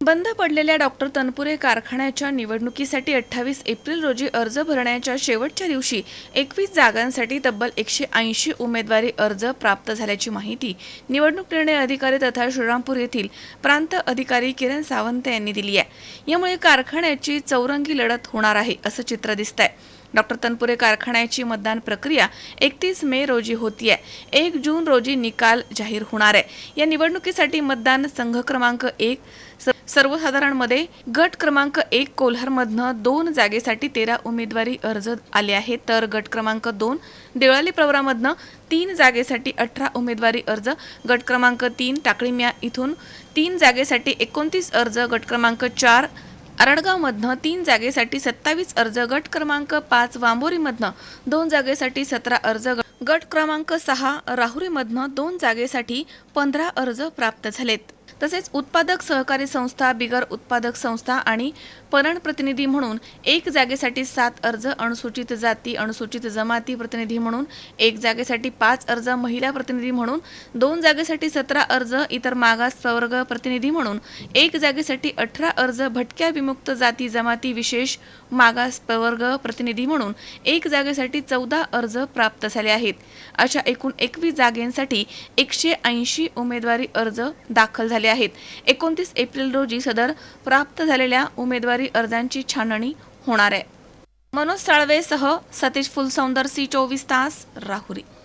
बंद पडलेल्या डॉक्टर तनपुरे कारखान्याच्या निवडणुकीसाठी 28 एप्रिल रोजी अर्ज भरण्याच्या शेवटच्या दिवशी 21 जागांसाठी तब्बल 180 उमेदवारी अर्ज प्राप्त झाल्याची माहिती निवडणूक निर्णय अधिकारी तथा श्रीरामपूर येथील प्रांत अधिकारी किरण सावंत यांनी दिली आहे। यामुळे कारखान्याची चौरंगी लढत होणार आहे असं चित्र दिसतंय। डॉक्टर तनपुरे कारखान्याची मतदान प्रक्रिया 31 मे रोजी होतीये। 1 जून रोजी निकाल जाहीर होणार आहे। या निवडणुकीसाठी मतदान संघ क्रमांक 1 सर्वसाधारणमध्ये गट क्रमांक 1 कोल्हारमधनं 2 जागेसाठी 13 उमेदवारी अर्ज आले आहेत, तर गट क्रमांक 2 देवळाली प्रवरामधनं 3 जागेसाठी 18 उमेदवारी अर्ज, गट क्रमांक 3 टाकळीम्या इथून 3 जागेसाठी 29 अर्ज, गट क्रमांक 4 आरडगावमधनं 3 जागेसाठी 27 अर्ज, गट क्रमांक 5 वांबोरीमधनं 2 जागेसाठी 17 अर्ज, गट क्रमांक 6 राहुरीमधनं 2 जागेसाठी 15 अर्ज प्राप्त झालेत। तसेच उत्पादक सहकारी संस्था, बिगर उत्पादक संस्था आणि पणन प्रतिनिधी म्हणून 1 जागेसाठी 7 अर्ज, अनुसूचित जाती अनुसूचित जमाती प्रतिनिधी म्हणून 1 जागेसाठी 5 अर्ज, महिला प्रतिनिधी म्हणून 2 जागेसाठी 17 अर्ज, इतर मागास प्रवर्ग प्रतिनिधी म्हणून 1 जागेसाठी 18 अर्ज, भटक्या विमुक्त जाती जमाती विशेष मागास प्रवर्ग प्रतिनिधी म्हणून 1 जागेसाठी 14 अर्ज प्राप्त झाले आहेत। अशा एकूण 21 जागांसाठी 180 उमेदवारी अर्ज दाखल झाले आहेत। 29 एप्रिल रोजी सदर प्राप्त झालेल्या उमेदवारी अर्जांची छाननी होणार आहे। मनोज साळवेसह सतीश फुलसौंदर, C24 तास, राहुरी।